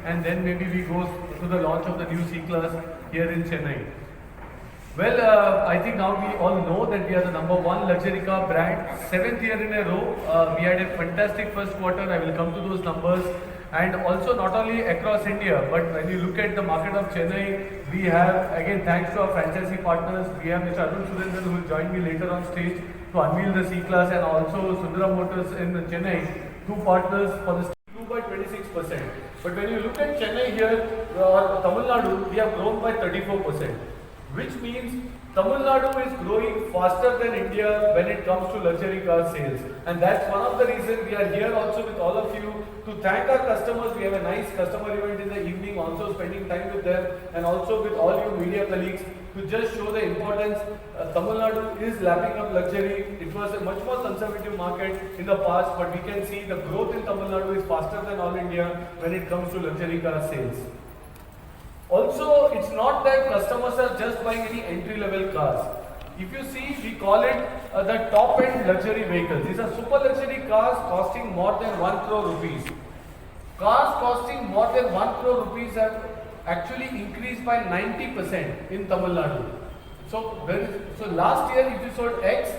and then maybe we go to the launch of the new C-Class here in Chennai. Well, I think now we all know that we are the #1 luxury car brand, 7th year in a row. We had a fantastic first quarter. I will come to those numbers. And also not only across India, but when you look at the market of Chennai, we have, again, thanks to our franchisee partners, we have Mr. Arun Surendran who will join me later on stage to unveil the C-Class, and also Sundaram Motors in Chennai, two partners for this grew by 26%. But when you look at Chennai here, or Tamil Nadu, we have grown by 34%, which means Tamil Nadu is growing faster than India when it comes to luxury car sales. And that's one of the reasons we are here also with all of you to thank our customers. We have a nice customer event in the evening, also spending time with them, and also with all you media colleagues to just show the importance. Tamil Nadu is lapping up luxury. It was a much more conservative market in the past, but we can see the growth in Tamil Nadu is faster than all India when it comes to luxury car sales. Also, it's not that customers are just buying any entry-level cars. If you see, we call it the top-end luxury vehicles. These are super luxury cars costing more than 1 crore rupees. Cars costing more than 1 crore rupees have actually increased by 90% in Tamil Nadu. So last year, if you sold X,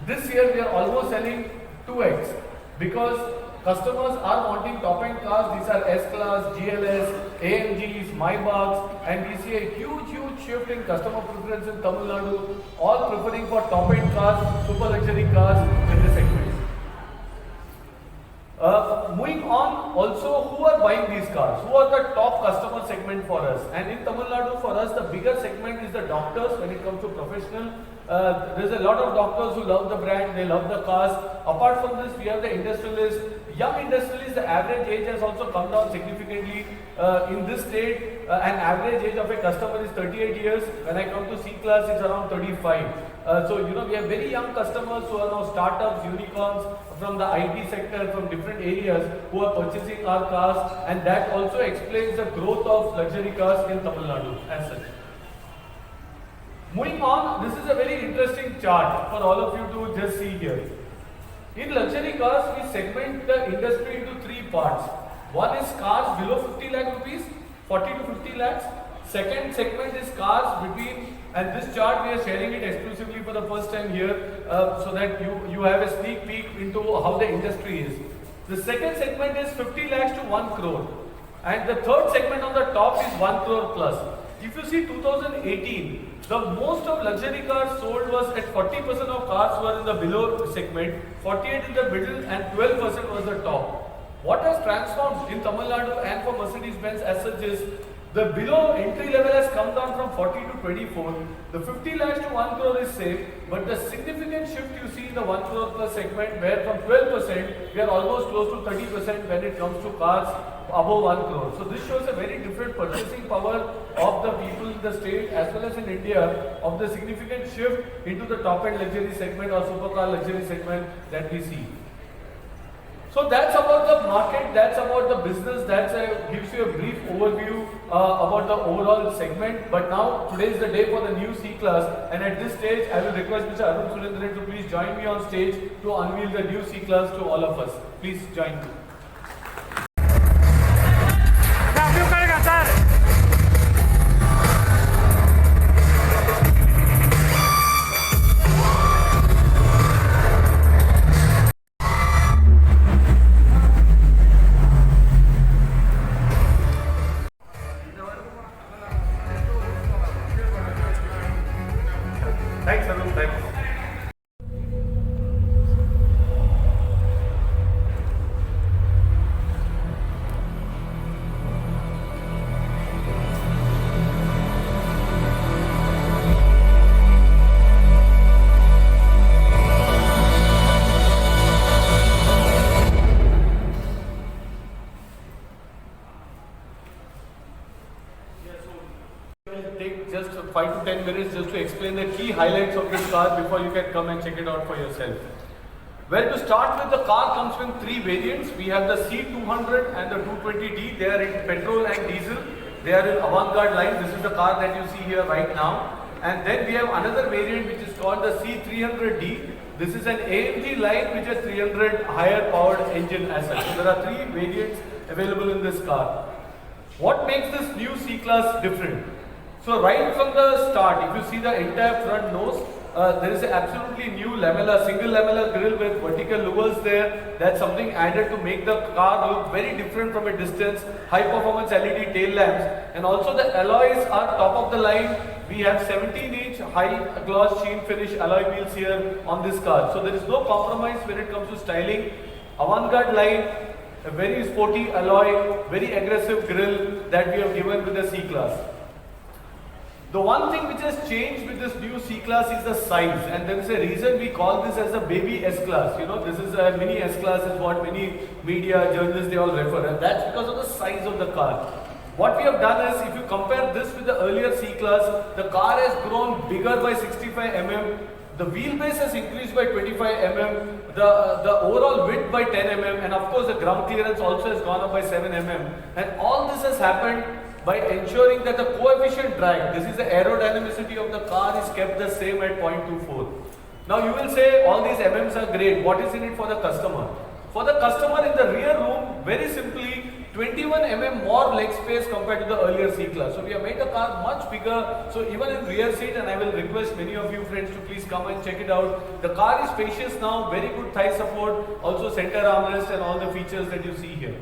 this year we are almost selling 2X, because customers are wanting top-end cars. These are S-Class, GLS, AMGs, Maybachs, and we see a huge shift in customer preference in Tamil Nadu, all preferring for top-end cars, super luxury cars in this segment. Moving on, also, who are buying these cars? Who are the top customer segment for us? And in Tamil Nadu, for us, the bigger segment is the doctors when it comes to professional. There's a lot of doctors who love the brand, they love the cars. Apart from this, we have the industrialists. Young industrialists, the average age has also come down significantly. In this state, an average age of a customer is 38 years. When I come to C-Class, it's around 35. So, we have very young customers who are now startups, unicorns from the IT sector, from different areas who are purchasing our cars, and that also explains the growth of luxury cars in Tamil Nadu as such. Moving on, this is a very interesting chart for all of you to just see here. In luxury cars, we segment the industry into three parts. One is cars below 50 lakh rupees, 40 to 50 lakhs. Second segment is cars between, and this chart we are sharing it exclusively for the first time here, so that you have a sneak peek into how the industry is. The second segment is 50 lakhs to 1 crore. And the third segment on the top is 1 crore plus. If you see 2018, the most of luxury cars sold was at 40% of cars were in the below segment, 48% in the middle, and 12% was the top. What has transformed in Tamil Nadu and for Mercedes-Benz as such is the below entry level has come down from 40 to 24. The 50 lakhs to 1 crore is same, but the significant shift you see in the 1 crore plus segment, where from 12% we are almost close to 30% when it comes to cars above 1 crore. So this shows a very different purchasing power of the people in the state as well as in India, of the significant shift into the top-end luxury segment or supercar luxury segment that we see. So that's about the market, that's about the business, that gives you a brief overview about the overall segment. But now, today is the day for the new C-Class, and at this stage, I will request Mr. Arun Surendran to please join me on stage to unveil the new C-Class to all of us. Please join me. Thanks, Arun. Thanks. Take just 5 to 10 minutes just to explain the key highlights of this car before you can come and check it out for yourself. Well, to start with, the car comes in three variants. We have the C200 and the 220D. They are in petrol and diesel. They are in avant-garde line. This is the car that you see here right now. And then we have another variant which is called the C300D. This is an AMG line which has 300 higher powered engine as such. So there are three variants available in this car. What makes this new C-Class different? So right from the start, if you see the entire front nose, there is an absolutely new lamella, single lamella grille with vertical louvers there. That's something added to make the car look very different from a distance. High performance LED tail lamps, and also the alloys are top of the line. We have 17-inch high gloss sheen finish alloy wheels here on this car. So there is no compromise when it comes to styling. Avant-garde line, a very sporty alloy, very aggressive grille that we have given with the C-Class. The one thing which has changed with this new C-Class is the size, and there is a reason we call this as a baby S-Class. You know, this is a mini S-Class is what many media, journalists, they all refer, and that's because of the size of the car. What we have done is, if you compare this with the earlier C-Class, the car has grown bigger by 65 mm, the wheelbase has increased by 25 mm, the overall width by 10 mm, and of course the ground clearance also has gone up by 7 mm, and all this has happened by ensuring that the coefficient drag, this is the aerodynamicity of the car, is kept the same at 0.24. Now you will say all these MMs are great, what is in it for the customer? For the customer in the rear room, very simply, 21 mm more leg space compared to the earlier C-Class. So we have made the car much bigger, so even in rear seat, and I will request many of you friends to please come and check it out. The car is spacious now, very good thigh support, also center armrest and all the features that you see here.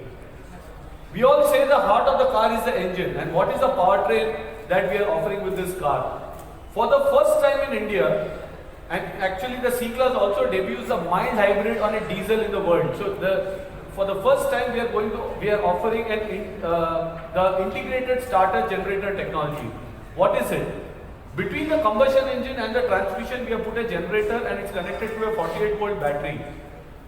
We all say the heart of the car is the engine, and what is the powertrain that we are offering with this car? For the first time in India, and actually the C-Class also debuts a mild hybrid on a diesel in the world. So for the first time we are offering the integrated starter generator technology. What is it? Between the combustion engine and the transmission, we have put a generator and it's connected to a 48-volt battery.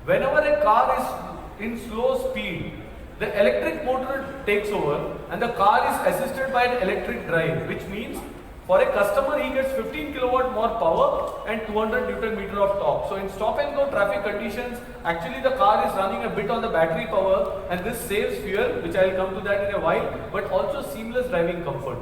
Whenever a car is in slow speed, the electric motor takes over and the car is assisted by an electric drive, which means for a customer he gets 15 kilowatt more power and 200 Newton meter of torque. So in stop and go traffic conditions, actually the car is running a bit on the battery power, and this saves fuel, which I will come to that in a while, but also seamless driving comfort.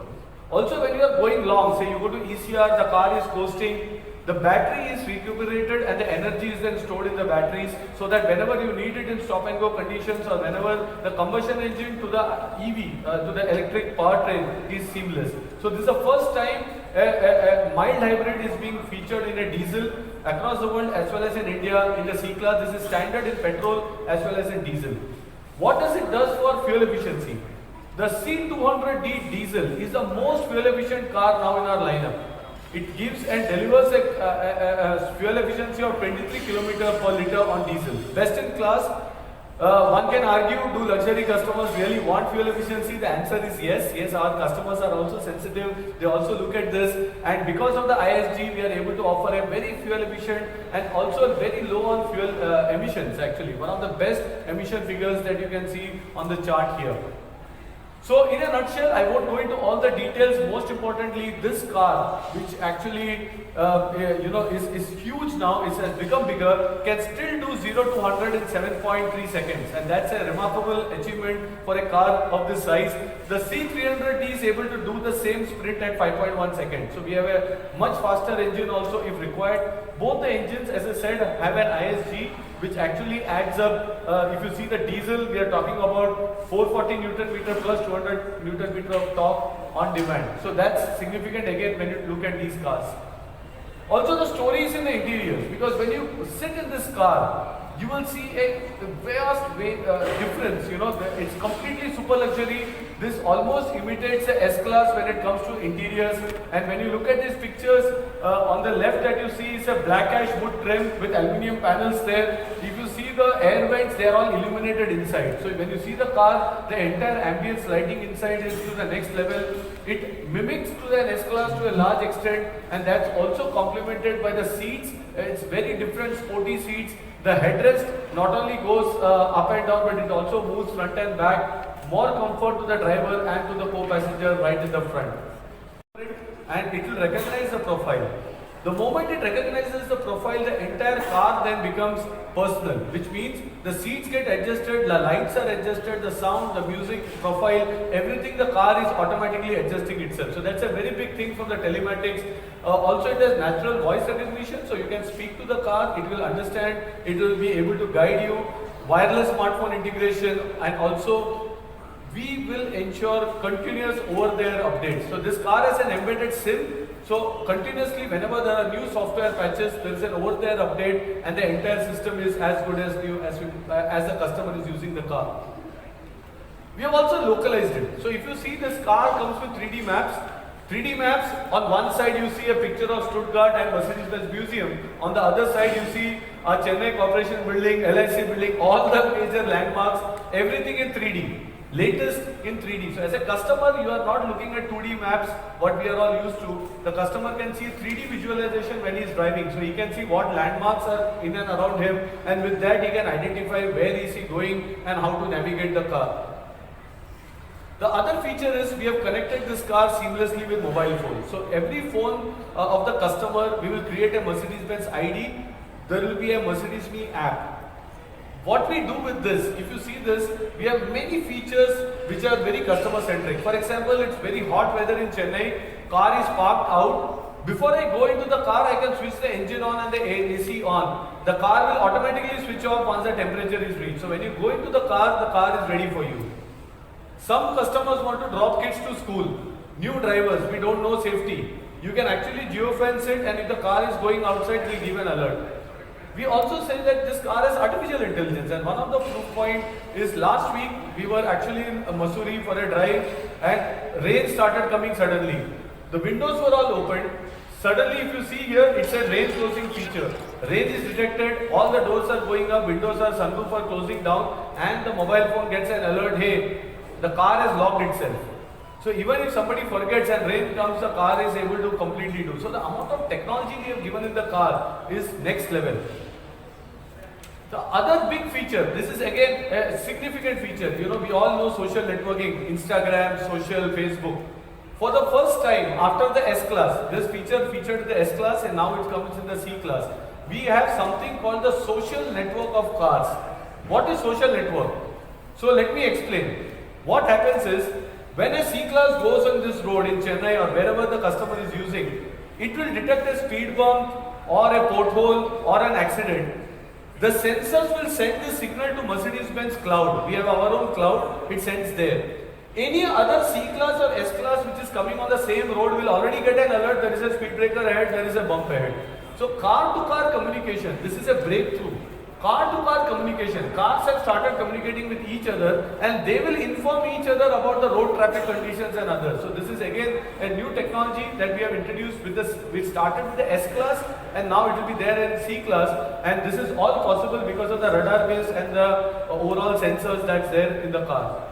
Also when you are going long, say you go to ECR, the car is coasting, the battery is recuperated and the energy is then stored in the batteries, so that whenever you need it in stop and go conditions, or whenever the combustion engine to the EV, to the electric powertrain is seamless. So this is the first time a mild hybrid is being featured in a diesel across the world as well as in India in the C-Class. This is standard in petrol as well as in diesel. What does it does for fuel efficiency? The C200D diesel is the most fuel efficient car now in our lineup. It gives and delivers a fuel efficiency of 23 km per liter on diesel. Best in class. One can argue, do luxury customers really want fuel efficiency? The answer is yes. Yes, our customers are also sensitive. They also look at this, and because of the ISG, we are able to offer a very fuel efficient and also very low on fuel emissions. Actually, one of the best emission figures that you can see on the chart here. So in a nutshell, I won't go into all the details. Most importantly, this car, which actually is huge now, it has become bigger, can still do 0 to 100 in 7.3 seconds, and that's a remarkable achievement for a car of this size. The C300D is able to do the same sprint at 5.1 seconds. So we have a much faster engine also if required. Both the engines, as I said, have an ISG, which actually adds up. If you see the diesel, we are talking about 440 Newton meter plus 200 Newton meter of torque on demand. So that's significant again when you look at these cars. Also the story is in the interiors, because when you sit in this car, you will see a vast difference. You know, it's completely super luxury. This almost imitates a S-Class when it comes to interiors. And when you look at these pictures, on the left that you see is a black ash wood trim with aluminium panels there. If you see the air vents, they are all illuminated inside. So when you see the car, the entire ambience lighting inside is to the next level. It mimics to an S-Class to a large extent, and that's also complemented by the seats. It's very different sporty seats. The headrest not only goes up and down, but it also moves front and back. More comfort to the driver and to the co-passenger right in the front. And it will recognize the profile. The moment it recognizes the profile, the entire car then becomes personal, which means the seats get adjusted, the lights are adjusted, the sound, the music, profile, everything, the car is automatically adjusting itself. So that's a very big thing from the telematics. Also it has natural voice recognition, so you can speak to the car, it will understand, it will be able to guide you. Wireless smartphone integration, and also we will ensure continuous over-the-air updates. So this car has an embedded SIM. So continuously, whenever there are new software patches, there is an over-the-air update, and the entire system is as good as new as the customer is using the car. We have also localized it. So if you see, this car comes with 3D maps. 3D maps, on one side you see a picture of Stuttgart and Mercedes-Benz Museum. On the other side you see a Chennai Corporation building, LIC building, all the major landmarks, everything in 3D. Latest in 3D. So as a customer, you are not looking at 2D maps, what we are all used to. The customer can see 3D visualization when he is driving. So he can see what landmarks are in and around him, and with that he can identify where is he going and how to navigate the car. The other feature is we have connected this car seamlessly with mobile phone. So every phone of the customer, we will create a Mercedes-Benz ID. There will be a Mercedes-Me app. What we do with this, if you see this, we have many features which are very customer centric. For example, it's very hot weather in Chennai, car is parked out. Before I go into the car, I can switch the engine on and the AC on. The car will automatically switch off once the temperature is reached. So when you go into the car is ready for you. Some customers want to drop kids to school. New drivers, we don't know safety. You can actually geofence it, and if the car is going outside, we'll give an alert. We also say that this car has artificial intelligence, and one of the proof point is last week we were actually in Mussoorie for a drive, and rain started coming suddenly. The windows were all open. Suddenly, if you see here, it said rain closing feature. Rain is detected, all the doors are going up, windows are sunroof are closing down, and the mobile phone gets an alert, hey, the car has locked itself. So even if somebody forgets and rain comes, the car is able to completely do. So the amount of technology we have given in the car is next level. The other big feature, this is again a significant feature. You know, we all know social networking, Instagram, social, Facebook. For the first time after the S-Class, this feature featured in the S-Class and now it comes in the C-Class. We have something called the social network of cars. What is social network? So let me explain. What happens is, when a C-Class goes on this road in Chennai or wherever the customer is using, it will detect a speed bump or a pothole or an accident. The sensors will send the signal to Mercedes-Benz cloud. We have our own cloud, it sends there. Any other C-Class or S-Class which is coming on the same road will already get an alert, there is a speed breaker ahead, there is a bump ahead. So car-to-car communication, this is a breakthrough. Car-to-car communication. Cars have started communicating with each other and they will inform each other about the road traffic conditions and others. So this is again a new technology that we have introduced with this. We started with the S-Class and now it will be there in C-Class, and this is all possible because of the radar base and the overall sensors that's there in the car.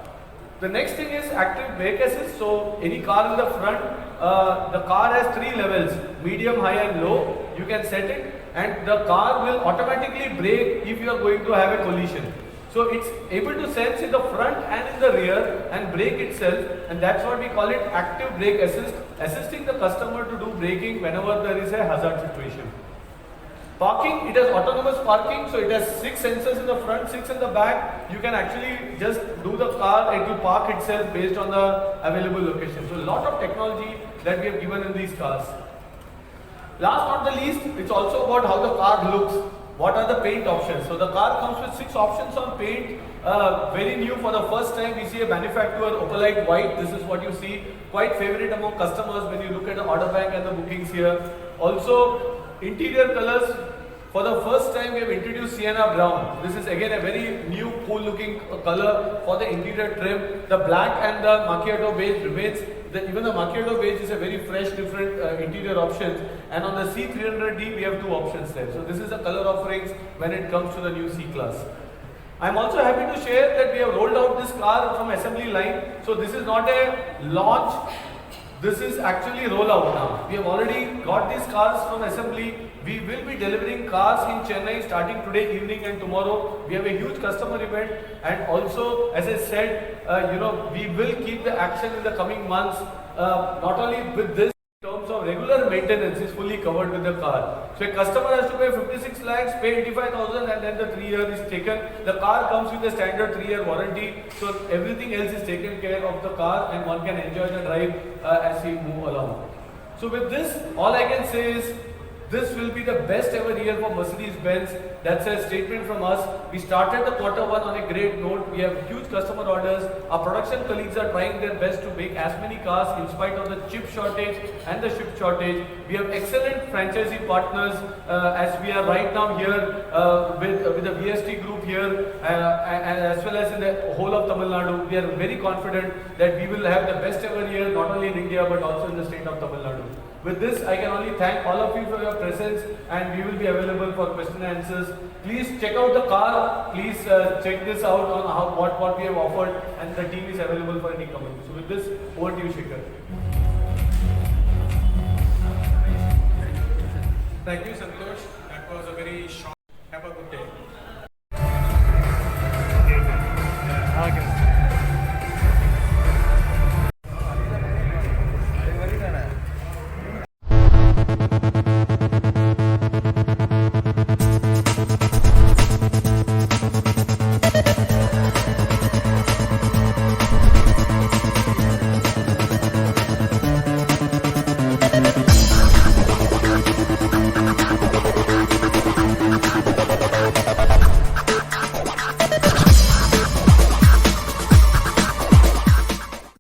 The next thing is active brake assist. So any car in the front, the car has 3 levels, medium, high and low. You can set it and the car will automatically brake if you are going to have a collision. So it's able to sense in the front and in the rear and brake itself, and that's what we call it active brake assist, assisting the customer to do braking whenever there is a hazard situation. Parking, it has autonomous parking, so it has 6 sensors in the front, 6 in the back. You can actually just do the car and to park itself based on the available location. So a lot of technology that we have given in these cars. Last not the least, it's also about how the car looks. What are the paint options? So the car comes with 6 options on paint. Very new, for the first time we see a manufacturer opalite white. This is what you see, quite favorite among customers when you look at the order bank and the bookings here. Also interior colors, for the first time we have introduced sienna brown. This is again a very new cool looking color for the interior trim. The black and the macchiato beige remains. Even the macchiato beige is a very fresh, different interior options. And on the C300D we have 2 options there. So this is the color offerings when it comes to the new C-Class. I am also happy to share that we have rolled out this car from assembly line. So this is not a launch, this is actually rollout now. We have already got these cars from assembly. We will be delivering cars in Chennai starting today evening and tomorrow. We have a huge customer event, and also, as I said, we will keep the action in the coming months. Not only with this, in terms of regular maintenance is fully covered with the car. So a customer has to pay 56 lakhs, pay 85,000, and then the 3 year is taken. The car comes with a standard 3-year warranty. So everything else is taken care of the car, and one can enjoy the drive as we move along. So with this, all I can say is, This will be the best ever year for Mercedes-Benz. That's a statement from us. We started the quarter one on a great note. We have huge customer orders. Our production colleagues are trying their best to make as many cars in spite of the chip shortage and the ship shortage. We have excellent franchisee partners as we are right now here with the VST group here and as well as in the whole of Tamil Nadu. We are very confident that we will have the best ever year not only in India but also in the state of Tamil Nadu. With this, I can only thank all of you for your presence, and we will be available for question and answers. Please check out the car. Please check this out on what we have offered, and the team is available for any comment. So with this, over to you, Shekhar. Thank you, Santosh. That was a very short